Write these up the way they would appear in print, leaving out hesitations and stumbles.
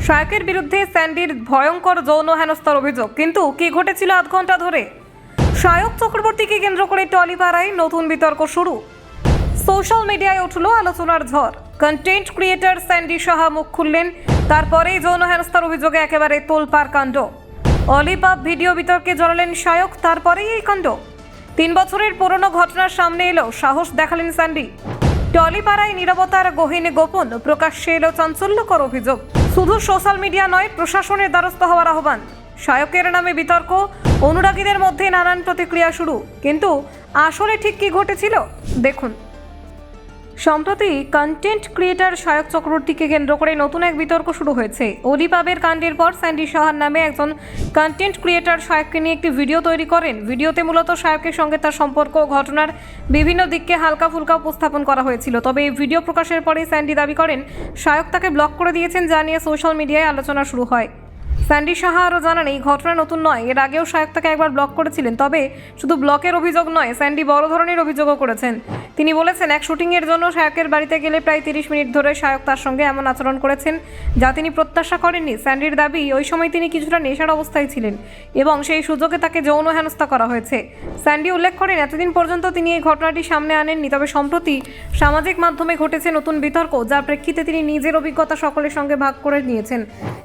শায়কের বিরুদ্ধে স্যান্ডির ভয়ঙ্কর যৌন হেনস্থার অভিযোগ, কিন্তু কি ঘটেছিল আধ ঘন্টা ধরে? শায়ক চক্রবর্তীকে কেন্দ্র করে টলিপাড়ায় নতুন বিতর্ক শুরু। সোশ্যাল মিডিয়ায় উঠল আলোচনার ঝড়। কন্টেন্ট ক্রিয়েটর স্যান্ডি সাহা মুখ খুললেন, তারপরেই যৌন হেনস্থার অভিযোগে একেবারে তোলপাড় কাণ্ড। অলিপাপ ভিডিও বিতর্কে জড়ালেন শায়ক, তারপরেই এই কাণ্ড। 3 বছরের পুরনো ঘটনার সামনে এলো, সাহস দেখালেন স্যান্ডি। টলিপাড়ায় নীরবতার গহীনে গোপন প্রকাশ্যে এলো চাঞ্চল্যকর অভিযোগ। শুধু সোশ্যাল মিডিয়া নয়, প্রশাসনের দ্বারস্থ হওয়ার আহ্বান। শায়কের নামে বিতর্ক, অনুরাগীদের মধ্যে নানান প্রতিক্রিয়া শুরু। কিন্তু আসলে ঠিক কি ঘটেছিল দেখুন। সম্প্রতি কন্টেন্ট ক্রিয়েটর শায়ক চক্রবর্তীকে কেন্দ্র করে নতুন এক বিতর্ক শুরু হয়েছে। অলিপাবের কাণ্ডের পর স্যান্ডি সাহার নামে একজন কন্টেন্ট ক্রিয়েটর শায়ককে নিয়ে একটি ভিডিও তৈরি করেন। ভিডিওতে মূলত শায়কের সঙ্গে তার সম্পর্ক ও ঘটনার বিভিন্ন দিককে হালকা ফুলকা উপস্থাপন করা হয়েছিল। তবে এই ভিডিও প্রকাশের পরেই স্যান্ডি দাবি করেন শায়ক তাকে ব্লক করে দিয়েছেন, যা নিয়ে সোশ্যাল মিডিয়ায় আলোচনা শুরু হয়। স্যান্ডি সাহা আরও জানান, এই ঘটনা নতুন নয়, এর আগেও শায়ক তাকে একবার ব্লক করেছিলেন। তবে শুধু ব্লকের অভিযোগ নয়, স্যান্ডি বড় ধরনের অভিযোগও করেছেন। তিনি বলেছেন, এক শুটিংয়ের জন্য শায়কের বাড়িতে গেলে প্রায় 30 মিনিট ধরে শায়ক তার সঙ্গে এমন আচরণ করেছেন, যা তিনি প্রত্যাশা করেননি। স্যান্ডির দাবি, ওই সময় তিনি কিছুটা নেশার অবস্থায় ছিলেন এবং সেই সুযোগে তাকে যৌন হেনস্থা করা হয়েছে। স্যান্ডি উল্লেখ করেন, এতদিন পর্যন্ত তিনি এই ঘটনাটি সামনে আনেননি। তবে সম্প্রতি সামাজিক মাধ্যমে ঘটেছে নতুন বিতর্ক, যার প্রেক্ষিতে তিনি নিজের অভিজ্ঞতা সকলের সঙ্গে ভাগ করে নিয়েছেন।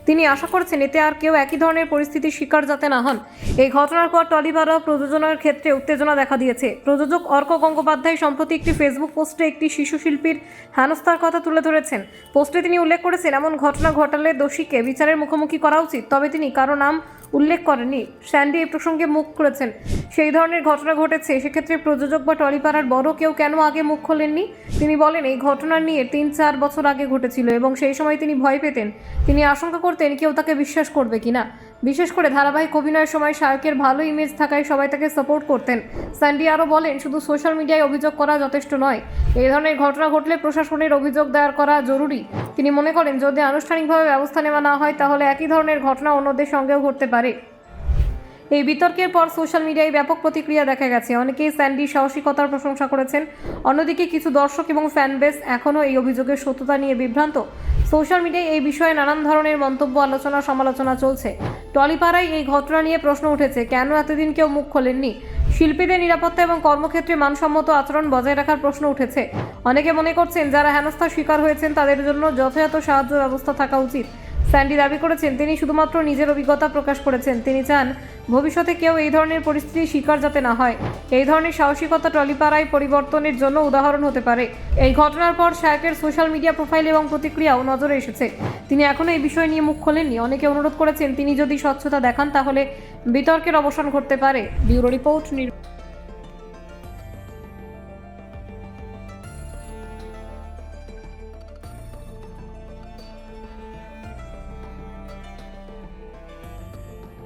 তিনি আশা করছেন এতে আর কেউ একই ধরনের পরিস্থিতির শিকার যাতে না হন। এই ঘটনার পর টলিপাড়া প্রযোজনার ক্ষেত্রে উত্তেজনা দেখা দিয়েছে। প্রযোজক অর্ক গঙ্গোপাধ্যায় সম্প্রতি একটি ফেসবুক পোস্টে একটি শিশু শিল্পীর হেনস্থার কথা তুলে ধরেছেন। পোস্টে তিনি উল্লেখ করেছেন, এমন ঘটনা ঘটালে দোষীকে বিচারের মুখোমুখি করা উচিত। তবে তিনি কারো নাম উল্লেখ করেননি। স্যান্ডি এই প্রসঙ্গে মুখ খুলেছেন, সেই ধরনের ঘটনা ঘটেছে, সেক্ষেত্রে প্রযোজক বা টলিপাড়ার বড় কেউ কেন আগে মুখ খোলেননি? তিনি বলেন, এই ঘটনা নিয়ে 3-4 বছর আগে ঘটেছিল এবং সেই সময় তিনি ভয় পেতেন। তিনি আশঙ্কা করতেন কেউ তাকে বিশ্বাস করবে কিনা। বিশেষ করে ধারাবাহিক অভিনয়ের সময় শায়কের ভালো ইমেজ থাকায় সবাই তাকে সাপোর্ট করতেন। স্যান্ডি আরও বলেন, শুধু সোশ্যাল মিডিয়ায় অভিযোগ করা যথেষ্ট নয়, এই ধরনের ঘটনা ঘটলে প্রশাসনের অভিযোগ দায়ের করা জরুরি। তিনি মনে করেন, যদি আনুষ্ঠানিকভাবে ব্যবস্থা নেওয়া না হয় তাহলে একই ধরনের ঘটনা অন্যদের সঙ্গেও ঘটতে পারে। এই বিতর্কের পর সোশ্যাল মিডিয়ায় ব্যাপক প্রতিক্রিয়া দেখা গেছে। অনেকেই স্যান্ডির সাহসিকতার প্রশংসা করেছেন, অন্যদিকে কিছু দর্শক এবং ফ্যানবেস এখনও এই অভিযোগের সত্যতা নিয়ে বিভ্রান্ত। সোশ্যাল মিডিয়ায় এই বিষয়ে নানান ধরনের মন্তব্য, আলোচনা, সমালোচনা চলছে। টলিপাড়ায় এই ঘটনা নিয়ে প্রশ্ন উঠেছে, কেন এতদিন কেউ মুখ খোলেননি? শিল্পীদের নিরাপত্তা এবং কর্মক্ষেত্রে মানসম্মত আচরণ বজায় রাখার প্রশ্ন উঠেছে। অনেকে মনে করছেন, যারা হেনস্থার শিকার হয়েছেন তাদের জন্য যথাযথ সাহায্য ব্যবস্থা থাকা উচিত। স্যান্ডি দাবি করেছেন, তিনি শুধুমাত্র নিজের অভিজ্ঞতা প্রকাশ করেছেন। তিনি চান ভবিষ্যতে কেউ এই ধরনের পরিস্থিতির শিকার যাতে না হয়। এই ধরনের সাহসিকতা টলিপাড়ায় পরিবর্তনের জন্য উদাহরণ হতে পারে। এই ঘটনার পর শায়কের সোশ্যাল মিডিয়া প্রোফাইল এবং প্রতিক্রিয়াও নজরে এসেছে। তিনি এখনও এই বিষয় নিয়ে মুখ খোলেননি। অনেকে অনুরোধ করেছেন, তিনি যদি স্বচ্ছতা দেখান তাহলে বিতর্কের অবসান ঘটতে পারে। Bureau report.